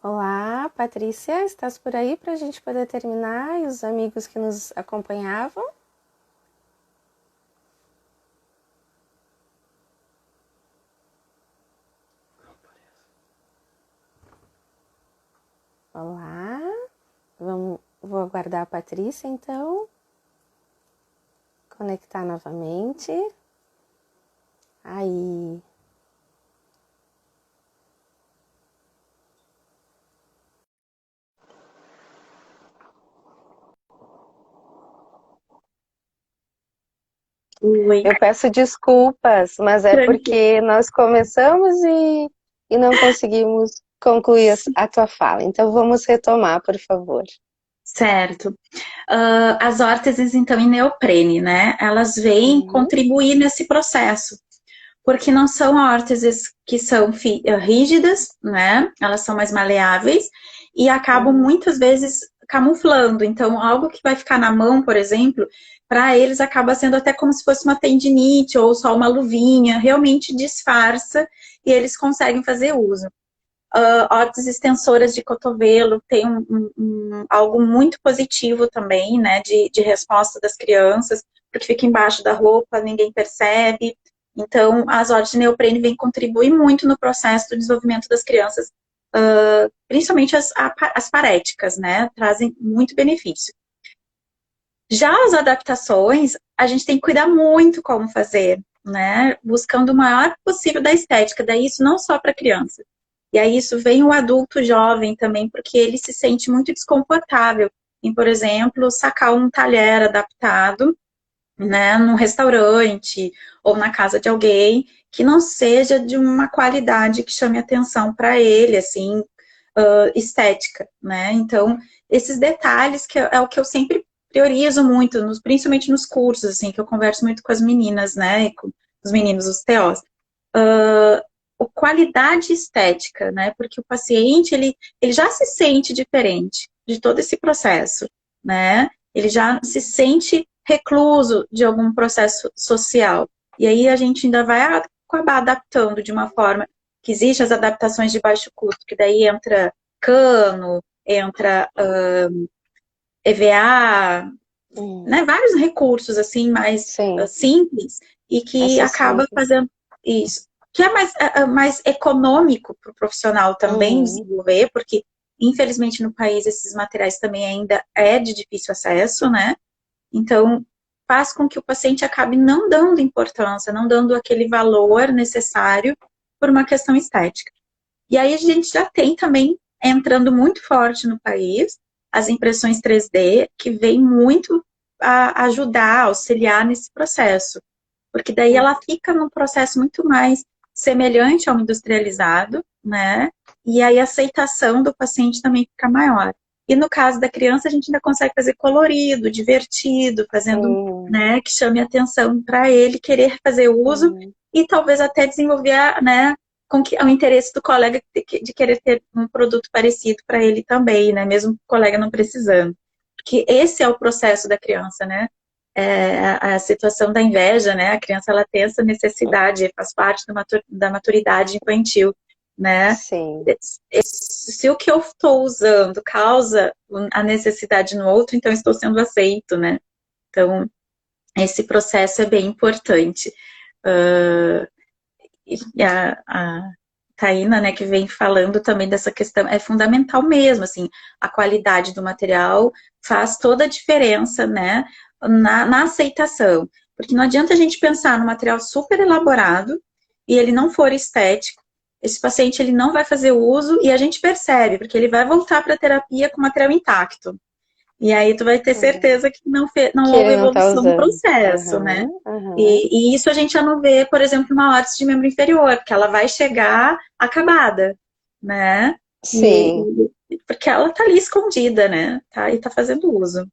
Olá, Patrícia, estás por aí para a gente poder terminar e os amigos que nos acompanhavam? Olá, vou aguardar a Patrícia então, conectar novamente. Aí. Oi, Eu peço desculpas, mas é tranquilo. porque nós começamos e não conseguimos concluir a tua fala. Então vamos retomar, por favor. Certo. As órteses, então, em neoprene, né? Elas vêm Uhum. contribuir nesse processo, porque não são órteses que são rígidas, né? Elas são mais maleáveis e acabam Uhum. muitas vezes camuflando. Então, algo que vai ficar na mão, por exemplo, para eles acaba sendo até como se fosse uma tendinite ou só uma luvinha, realmente disfarça e eles conseguem fazer uso. Órteses extensoras de cotovelo tem algo muito positivo também, né, de resposta das crianças, porque fica embaixo da roupa, ninguém percebe. Então, as órteses de neoprene vêm contribuir muito no processo do desenvolvimento das crianças, principalmente as paréticas, né, trazem muito benefício. Já as adaptações, a gente tem que cuidar muito como fazer, né? Buscando o maior possível da estética, daí isso não só para criança. E aí isso vem o adulto jovem também, porque ele se sente muito desconfortável em, por exemplo, sacar um talher adaptado, né, num restaurante ou na casa de alguém que não seja de uma qualidade que chame atenção para ele, assim, estética, né? Então, esses detalhes que é o que eu sempre priorizo muito, principalmente nos cursos, assim, que eu converso muito com as meninas, né, e com os meninos, os TOs. Qualidade estética, né? Porque o paciente, ele já se sente diferente de todo esse processo, né? Ele já se sente recluso de algum processo social. E aí a gente ainda vai acabar adaptando de uma forma que existe as adaptações de baixo custo, que daí entra cano, entra EVA, Uhum. né, vários recursos assim mais Sim, simples e que acaba acessíveis. fazendo isso, que é mais econômico para o profissional também Uhum. desenvolver, porque infelizmente no país esses materiais também ainda é de difícil acesso, né? Então faz com que o paciente acabe não dando importância, não dando aquele valor necessário por uma questão estética. E aí a gente já tem também entrando muito forte no país as impressões 3D, que vem muito a ajudar, auxiliar nesse processo. Porque daí ela fica num processo muito mais semelhante ao industrializado, né? E aí a aceitação do paciente também fica maior. E no caso da criança, a gente ainda consegue fazer colorido, divertido, fazendo, Sim. né, que chame atenção para ele querer fazer uso Uhum. e talvez até desenvolver, né, com que, o interesse do colega de querer ter um produto parecido para ele também, né, mesmo o colega não precisando. Porque esse é o processo da criança, né? A situação da inveja, né? A criança ela tem essa necessidade, faz parte da maturidade infantil, né? Sim. Se o que eu estou usando causa a necessidade no outro, então estou sendo aceito, né? Então, esse processo é bem importante. Uh, e a Taína, né, que vem falando também dessa questão, é fundamental mesmo, assim, a qualidade do material faz toda a diferença, né, na aceitação. Porque não adianta a gente pensar no material super elaborado e ele não for estético, esse paciente ele não vai fazer uso e a gente percebe, porque ele vai voltar para a terapia com o material intacto. E aí tu vai ter Uhum. certeza que não Que houve ele não tá evolução no usando. processo, né? Aham, aham. E isso a gente já não vê, por exemplo, uma órtese de membro inferior, porque ela vai chegar acabada, né? Sim, Porque ela tá ali escondida, né? Tá, e tá fazendo uso.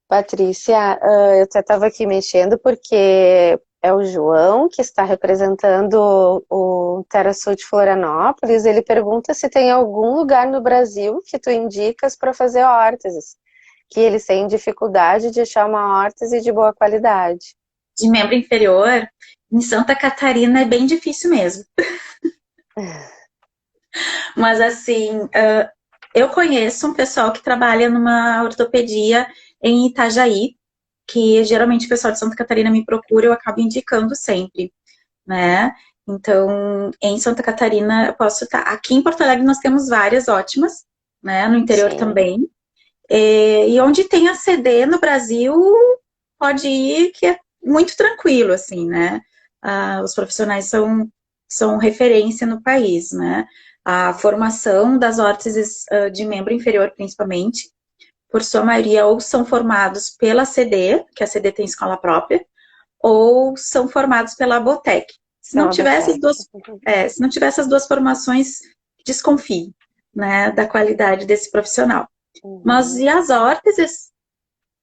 Patrícia, eu até estava aqui mexendo porque é o João que está representando o TerraSul de Florianópolis. Ele pergunta se tem algum lugar no Brasil que tu indicas para fazer órteses, que eles têm dificuldade de achar uma órtese de boa qualidade. De membro inferior, em Santa Catarina é bem difícil mesmo. Mas assim, eu conheço um pessoal que trabalha numa ortopedia em Itajaí, que geralmente o pessoal de Santa Catarina me procura, eu acabo indicando sempre, né? Então, em Santa Catarina, eu posso estar. Aqui em Porto Alegre nós temos várias ótimas, né? No interior Sim, também. E onde tem a CD no Brasil, pode ir, que é muito tranquilo, assim, né? Os profissionais são referência no país, né? A formação das órteses de membro inferior, principalmente, por sua maioria, ou são formados pela CD, que a CD tem escola própria, ou são formados pela Abotec. Se não pela tiver essas Botec. duas, se não tiver essas duas formações, desconfie, né, da qualidade desse profissional. Mas Uhum. e as órteses?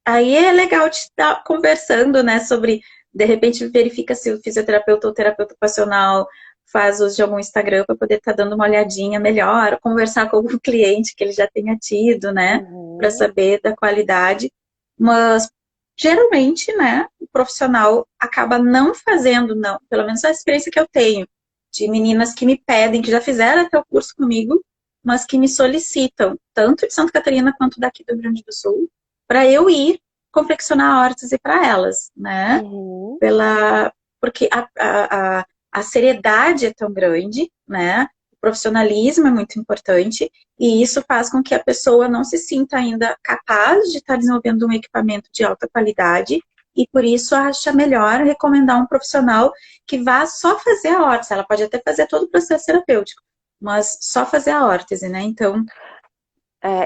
Aí é legal te estar conversando, né, sobre, de repente, verifica se o fisioterapeuta ou terapeuta ocupacional faz uso de algum Instagram para poder estar dando uma olhadinha melhor, conversar com algum cliente que ele já tenha tido, né, para Uhum. saber da qualidade. Mas, geralmente, né, o profissional acaba não fazendo, não, pelo menos a experiência que eu tenho, de meninas que me pedem, que já fizeram até o curso comigo, mas que me solicitam, tanto de Santa Catarina quanto daqui do Rio Grande do Sul, para eu ir confeccionar a órtese para elas, né? Uhum. Porque a seriedade é tão grande, né? O profissionalismo é muito importante e isso faz com que a pessoa não se sinta ainda capaz de estar desenvolvendo um equipamento de alta qualidade e por isso acha melhor recomendar um profissional que vá só fazer a órtese. Ela pode até fazer todo o processo terapêutico, mas só fazer a órtese, né? Então,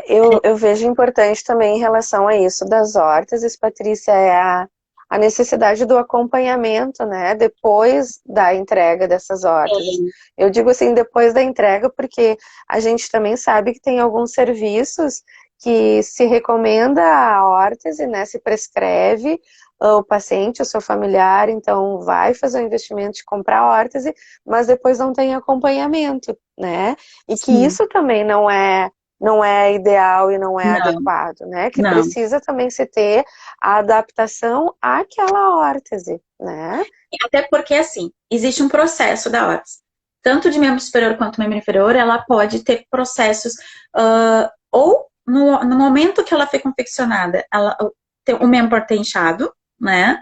Eu vejo importante também em relação a isso das órteses, Patrícia, a necessidade do acompanhamento, né, depois da entrega dessas órteses. Eu digo assim, depois da entrega, porque a gente também sabe que tem alguns serviços que se recomenda a órtese, né, se prescreve o paciente, o seu familiar, então vai fazer o investimento de comprar a órtese, mas depois não tem acompanhamento, né, e que sim, isso também não é ideal e não é não, adequado, né? Que não. precisa também se ter a adaptação àquela órtese, né? Até porque, assim, existe um processo da órtese. Tanto de membro superior quanto membro inferior, ela pode ter processos, ou no momento que ela foi confeccionada, o membro pode ter inchado, né?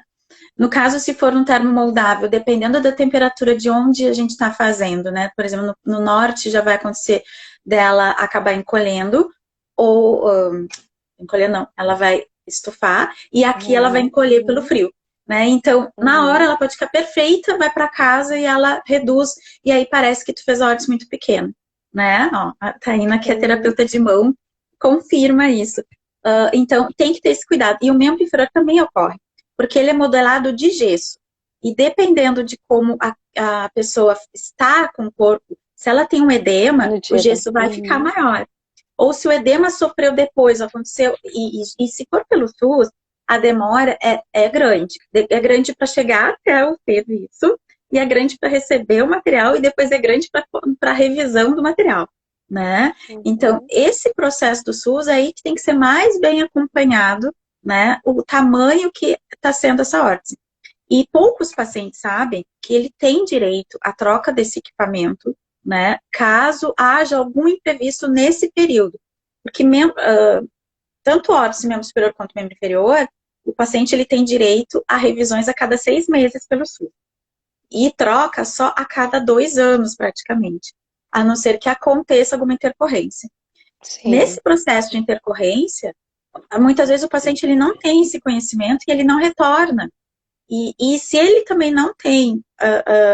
No caso, se for um termo moldável, dependendo da temperatura de onde a gente está fazendo, né? Por exemplo, no norte já vai acontecer dela acabar encolhendo, ou encolher não, ela vai estufar, e aqui ela vai Uhum, encolher pelo frio. Né? Então, na hora uhum, ela pode ficar perfeita, vai para casa e ela reduz, e aí parece que tu fez a órtese muito pequena, né? Ó, a Taina, que é uhum. terapeuta de mão, confirma isso. Então, tem que ter esse cuidado. E o membro inferior também ocorre, porque ele é modelado de gesso. E dependendo de como a pessoa está com o corpo, se ela tem um edema, No o dia gesso vai ficar uhum. maior. Ou se o edema sofreu depois, aconteceu, e se for pelo SUS, a demora é grande. É grande para chegar até o serviço, e é grande para receber o material, e depois é grande para a revisão do material. Né? Então, Uhum. esse processo do SUS é aí que tem que ser mais bem acompanhado, né? O tamanho que está sendo essa órtese. E poucos pacientes sabem que ele tem direito à troca desse equipamento, né, caso haja algum imprevisto nesse período. Porque tanto órtese membro superior quanto membro inferior, o paciente ele tem direito a revisões a cada 6 meses pelo SUS. E troca só a cada 2 anos, praticamente. A não ser que aconteça alguma intercorrência. Sim. Nesse processo de intercorrência, muitas vezes o paciente ele não tem esse conhecimento e ele não retorna. E se ele também não tem,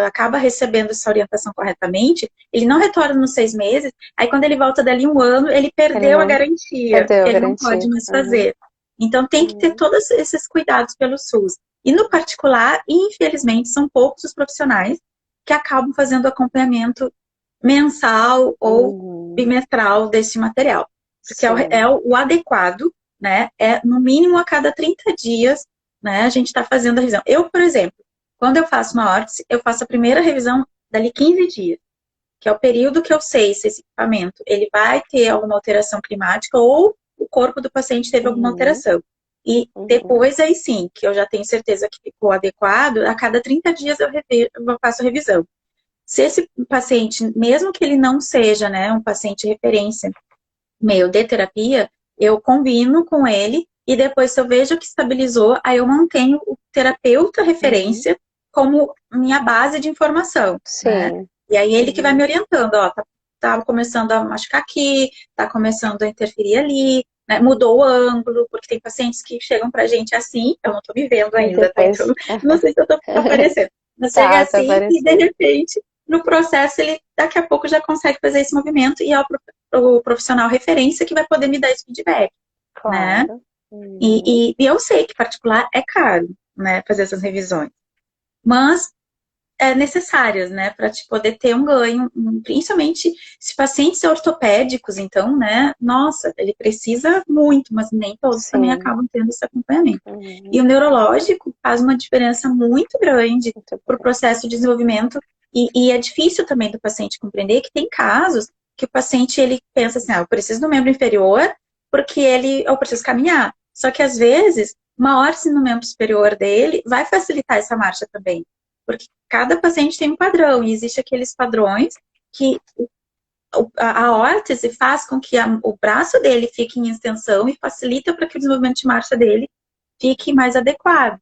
acaba recebendo essa orientação corretamente, ele não retorna nos 6 meses, aí quando ele volta dali um ano, ele Ele perdeu a não garantia, perdeu a ele não pode garantia. mais Uhum. fazer. Então tem que ter Uhum. todos esses cuidados pelo SUS. E no particular, infelizmente, são poucos os profissionais que acabam fazendo acompanhamento mensal ou Uhum. bimestral desse material. Porque Sim. o adequado, né? É no mínimo a cada 30 dias, né? A gente está fazendo a revisão. Eu, por exemplo, quando eu faço uma órtese, eu faço a primeira revisão dali 15 dias, que é o período que eu sei se esse equipamento ele vai ter alguma alteração climática ou o corpo do paciente teve alguma Uhum. alteração. E Uhum. depois aí sim, que eu já tenho certeza que ficou adequado, a cada 30 dias eu faço a revisão. Se esse paciente, mesmo que ele não seja, né, um paciente referência meu de terapia, eu combino com ele e depois, se eu vejo que estabilizou, aí eu mantenho o terapeuta referência como minha base de informação, né? Sim. E aí ele que vai me orientando, ó, tá começando a machucar aqui, tá começando a interferir ali, né? Mudou o ângulo, porque tem pacientes que chegam pra gente assim, eu não tô me vendo E ainda, tá? Então, depois. não sei se eu tô aparecendo. Mas chega Tá assim e, de aparecendo. repente, no processo, ele daqui a pouco já consegue fazer esse movimento e é o profissional referência que vai poder me dar esse feedback, né? Claro. Uhum. E eu sei que particular é caro, né, fazer essas revisões, mas é necessárias, né, para te poder ter um ganho, principalmente se pacientes ortopédicos, então, né, nossa, ele precisa muito, mas nem todos também Sim. acabam tendo esse acompanhamento. E o Uhum. neurológico faz uma diferença muito grande Muito para o bem. processo de desenvolvimento e é difícil também do paciente compreender que tem casos que o paciente ele pensa assim, eu preciso do membro inferior porque eu preciso caminhar. Só que às vezes uma órtese no membro superior dele vai facilitar essa marcha também, porque cada paciente tem um padrão e existe aqueles padrões que a órtese faz com que o braço dele fique em extensão e facilita para que o desenvolvimento de marcha dele fique mais adequado,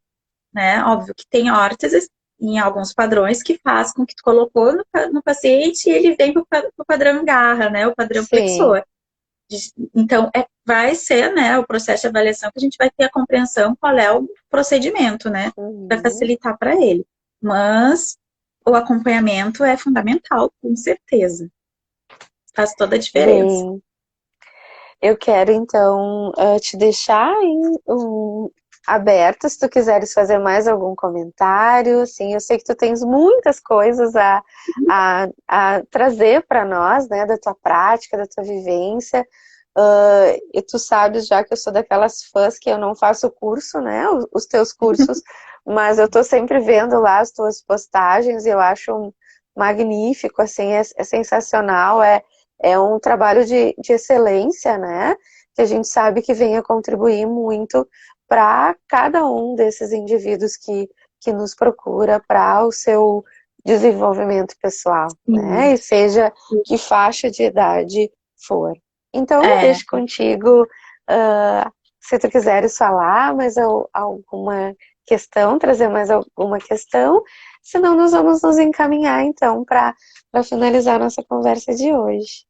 né? Óbvio que tem órteses em alguns padrões que faz com que tu colocou no paciente e ele vem para o padrão garra, né? O padrão Sim. flexor. Então, vai ser, né, o processo de avaliação que a gente vai ter a compreensão qual é o procedimento, né? Para Uhum. facilitar para ele. Mas o acompanhamento é fundamental, com certeza. Faz toda a diferença. Bem, eu quero então te deixar aberto se tu quiseres fazer mais algum comentário. Assim, eu sei que tu tens muitas coisas a trazer para nós, né, da tua prática, da tua vivência. E tu sabes já que eu sou daquelas fãs que eu não faço curso, né, os teus cursos, mas eu tô sempre vendo lá as tuas postagens e eu acho magnífico, assim, é sensacional, é um trabalho de excelência, né? Que a gente sabe que vem a contribuir muito para cada um desses indivíduos que nos procura para o seu desenvolvimento pessoal, né? Sim. E seja que faixa de idade for. Então, eu É, deixo contigo, se tu quiseres falar mais alguma questão, trazer mais alguma questão, senão nós vamos nos encaminhar, então, para finalizar nossa conversa de hoje.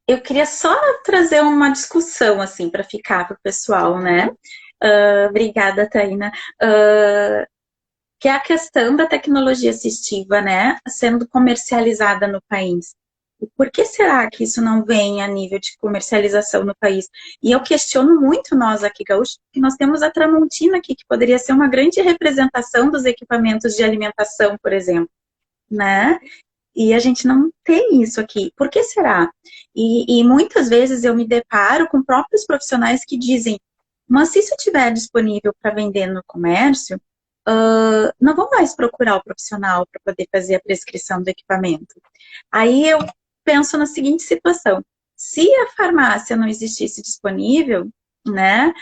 eu queria só trazer uma discussão, assim, para ficar para o pessoal, né? Uhum. Obrigada, Taina. Que é a questão da tecnologia assistiva, né, sendo comercializada no país. E por que será que isso não vem a nível de comercialização no país? E eu questiono muito nós aqui, gaúchos, que nós temos a Tramontina aqui, que poderia ser uma grande representação dos equipamentos de alimentação, por exemplo, né? E a gente não tem isso aqui. Por que será? E muitas vezes eu me deparo com próprios profissionais que dizem, mas se isso estiver disponível para vender no comércio, não vão mais procurar o profissional para poder fazer a prescrição do equipamento. Aí eu penso na seguinte situação: se a farmácia não existisse disponível, né,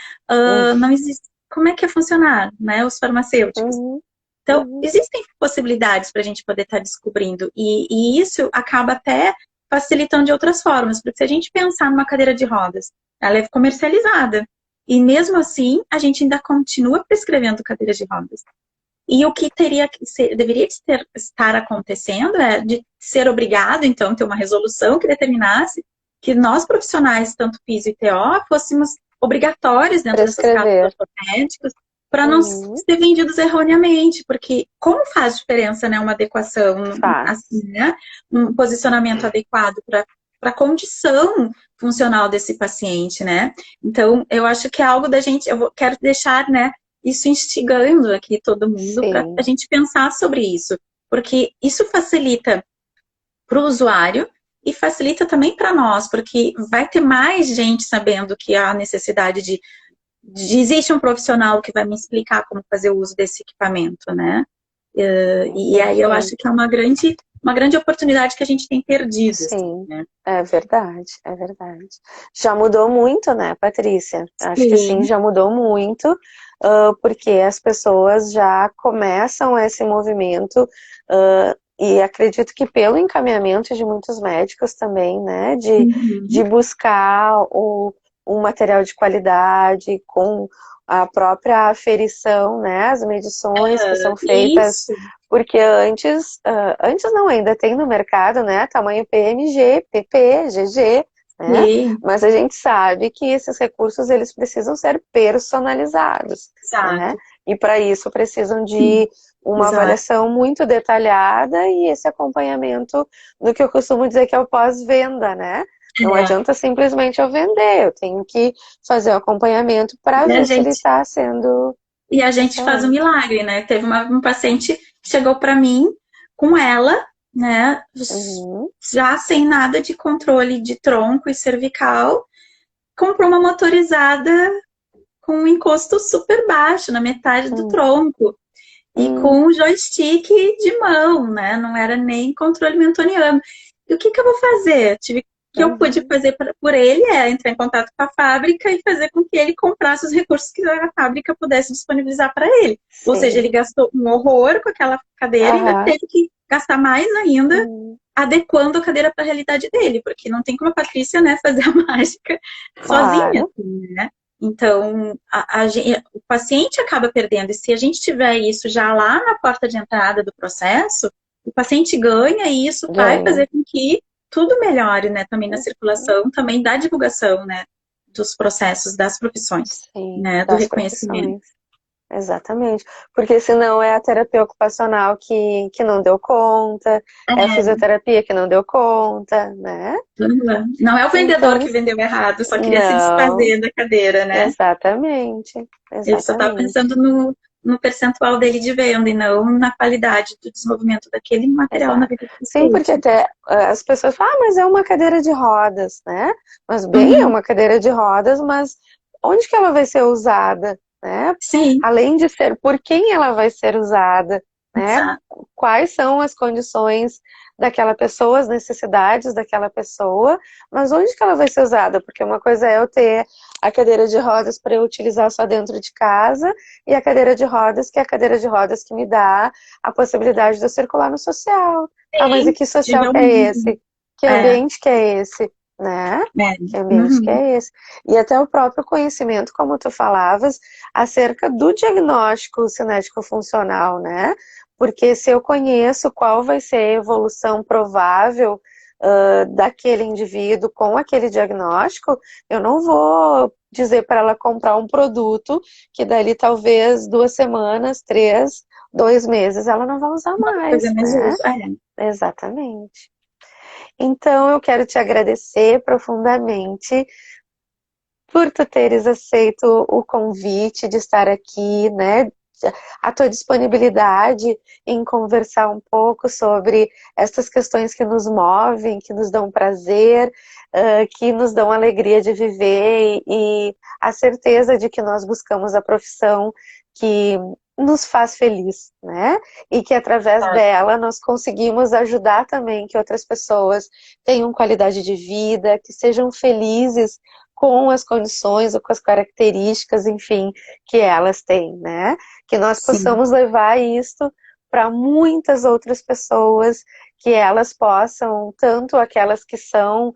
não existe, como é que ia funcionar, né, os farmacêuticos? Uhum. Então, Uhum. existem possibilidades para a gente poder estar descobrindo, e isso acaba até facilitando de outras formas, porque se a gente pensar numa cadeira de rodas, ela é comercializada, e mesmo assim, a gente ainda continua prescrevendo cadeiras de rodas. E o que deveria estar acontecendo é de ser obrigado, então, ter uma resolução que determinasse que nós profissionais, tanto FISio e TO, fôssemos obrigatórios dentro dessas casas Prescrever. ortopédicas para não Uhum. ser vendidos erroneamente, porque como faz diferença, né, uma adequação, Faz. assim, né, um posicionamento adequado para a condição funcional desse paciente, né? Então, eu acho que é algo da gente, quero deixar, né, isso instigando aqui todo mundo para a Sim. gente pensar sobre isso, porque isso facilita para o usuário e facilita também para nós, porque vai ter mais gente sabendo que há necessidade de existe um profissional que vai me explicar como fazer o uso desse equipamento, né? E aí eu acho que Perfeito. é uma grande oportunidade que a gente tem perdido, assim, Sim, né? é verdade, é verdade. Já mudou muito, né, Patrícia? Acho que sim, Sim, já mudou muito, porque as pessoas já começam esse movimento e acredito que pelo encaminhamento de muitos médicos também, né, de Uhum. buscar um material de qualidade com a própria aferição, né, as medições que são feitas, Isso. porque antes não, ainda tem no mercado, né, tamanho PMG, PP, GG, né, Sim, mas a gente sabe que esses recursos, eles precisam ser personalizados, né, exato. e para isso precisam de uma Exato. avaliação muito detalhada e esse acompanhamento do que eu costumo dizer que é o pós-venda, né? Não É. adianta simplesmente eu vender, eu tenho que fazer o acompanhamento para E a ver se ele gente, está sendo e a gente faz um excelente. milagre, né? Teve um paciente que chegou para mim com ela, né? Uhum, Já sem nada de controle de tronco e cervical, comprou uma motorizada com um encosto super baixo, na metade do uhum, tronco. E uhum, com um joystick de mão, né? Não era nem controle mentoniano. E o que que eu vou fazer? Que eu pude uhum. fazer por ele é entrar em contato com a fábrica e fazer com que ele comprasse os recursos que a fábrica pudesse disponibilizar para ele. Ou seja, ele Sim. gastou um horror com aquela cadeira e ainda Aham. teve que gastar mais ainda Uhum. adequando a cadeira para a realidade dele, porque não tem como a Patrícia, né, fazer a mágica sozinha, Claro. né? Então, o paciente acaba perdendo. E se a gente tiver isso já lá na porta de entrada do processo, o paciente ganha e isso vai Ganha. fazer com que tudo melhore, né? Também na Uhum. circulação, também da divulgação, né? Dos processos, das profissões, Sim, né? Do das reconhecimento. profissões. Exatamente. Porque senão é a terapia ocupacional que não deu conta, é a É, fisioterapia que não deu conta, né? não é o vendedor Então, que vendeu errado, só queria se não, desfazer da cadeira, né? exatamente, Ele só estava exatamente, pensando no percentual dele de venda e não na qualidade do desenvolvimento daquele material na exato. vida do Sim, porque paciente. até as pessoas falam, ah, mas é uma cadeira de rodas, né? Mas bem, é Uhum. uma cadeira de rodas, mas onde que ela vai ser usada, né? Sim, Além de ser por quem ela vai ser usada, né? exato. Quais são as condições daquela pessoa, as necessidades daquela pessoa, mas onde que ela vai ser usada? Porque uma coisa é eu ter a cadeira de rodas para eu utilizar só dentro de casa, e a cadeira de rodas, que é a cadeira de rodas que me dá a possibilidade de eu circular no social. Ah, mas e Sim, que social tive que é um. esse? Que É, ambiente que é esse? Né? é. Que ambiente que Uhum. é esse? E até o próprio conhecimento, como tu falavas, acerca do diagnóstico cinético funcional, né? Porque se eu conheço qual vai ser a evolução provável daquele indivíduo com aquele diagnóstico, eu não vou dizer para ela comprar um produto que dali talvez 2 semanas, 3, 2 meses, ela não vai usar Não vou fazer mais, mais né? uso. É. Exatamente. Então, eu quero te agradecer profundamente por tu teres aceito o convite de estar aqui, né? A tua disponibilidade em conversar um pouco sobre essas questões que nos movem, que nos dão prazer, que nos dão alegria de viver e a certeza de que nós buscamos a profissão que nos faz feliz, né? E que através Tá. dela nós conseguimos ajudar também que outras pessoas tenham qualidade de vida, que sejam felizes com as condições ou com as características, enfim, que elas têm, né? Que nós Sim, possamos levar isto para muitas outras pessoas, que elas possam, tanto aquelas que são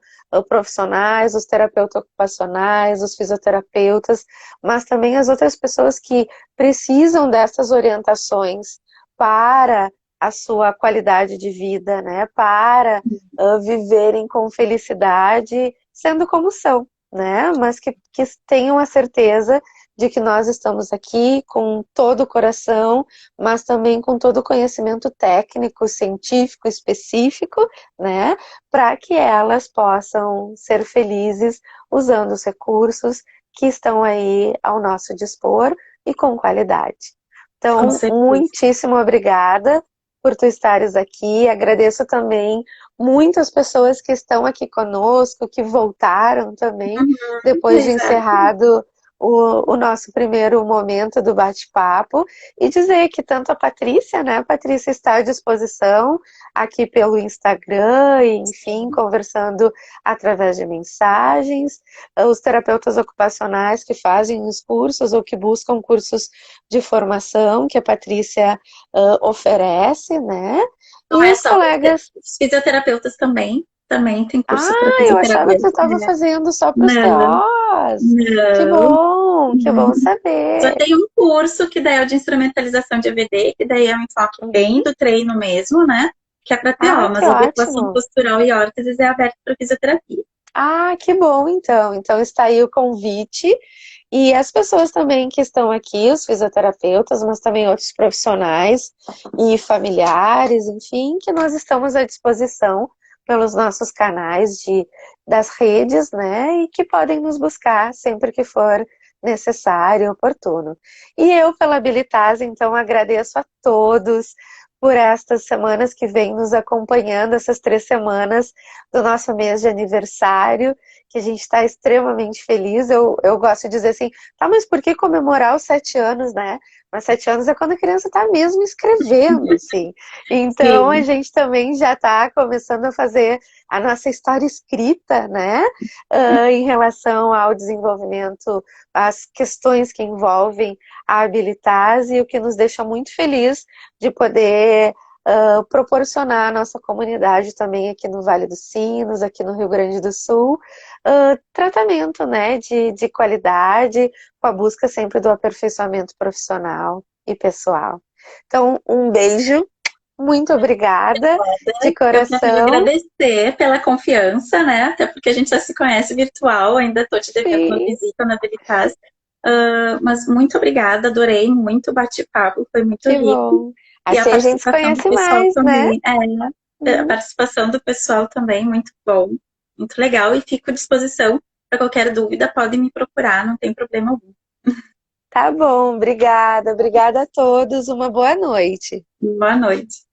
profissionais, os terapeutas ocupacionais, os fisioterapeutas, mas também as outras pessoas que precisam dessas orientações para a sua qualidade de vida, né? Para viverem com felicidade, sendo como são, né? Mas que tenham a certeza de que nós estamos aqui com todo o coração, mas também com todo o conhecimento técnico, científico, específico, né? Para que elas possam ser felizes usando os recursos que estão aí ao nosso dispor e com qualidade. com Então, certeza. muitíssimo obrigada por tu estares aqui. Agradeço também muitas pessoas que estão aqui conosco, que voltaram também, Uhum, depois de exato. encerrado o nosso primeiro momento do bate-papo, e dizer que tanto a Patrícia, né, a Patrícia está à disposição aqui pelo Instagram, e, enfim, Sim. conversando através de mensagens, os terapeutas ocupacionais que fazem os cursos ou que buscam cursos de formação que a Patrícia oferece, né? Não E é os só você, colegas? os fisioterapeutas também tem curso para Ah, eu achava que tu fisioterapeuta. estava fazendo só para os Não, TOs. não. Que bom Só saber. tem um curso que daí é o de instrumentalização de EVD, que daí é um enfoque bem Uhum. do treino mesmo, né? Que é para Ah, TO, que mas adequação ótimo. postural e órteses é aberto para fisioterapia. Ah, que bom, então. Então está aí o convite. E as pessoas também que estão aqui, os fisioterapeutas, mas também outros profissionais e familiares, enfim, que nós estamos à disposição pelos nossos canais das redes, né? E que podem nos buscar sempre que for necessário e oportuno. E eu, pela Habilitas, então, agradeço a todos por estas semanas que vêm nos acompanhando, essas 3 semanas do nosso mês de aniversário, que a gente está extremamente feliz. Eu gosto de dizer assim, tá, mas por que comemorar os 7 anos, né? Mas 7 anos é quando a criança está mesmo escrevendo, assim. Então a Sim, gente também já está começando a fazer a nossa história escrita, né? Em relação ao desenvolvimento, as questões que envolvem a habilidade, e o que nos deixa muito feliz de poder proporcionar à nossa comunidade também aqui no Vale dos Sinos, aqui no Rio Grande do Sul, tratamento, né, de qualidade, com a busca sempre do aperfeiçoamento profissional e pessoal. Então, um beijo, muito obrigada, de eu quero coração. agradecer pela confiança, né? Até porque a gente já se conhece virtual, ainda estou te devendo uma Sim, visita na Veritas. Mas muito obrigada, adorei muito o bate-papo, foi muito que rico. bom. E a Assim a gente se participação do conhece pessoal mais, né? também, a Uhum. participação do pessoal também, muito bom, muito legal. E fico à disposição para qualquer dúvida, podem me procurar, não tem problema algum. Tá bom, obrigada, obrigada a todos, uma boa noite. Boa noite.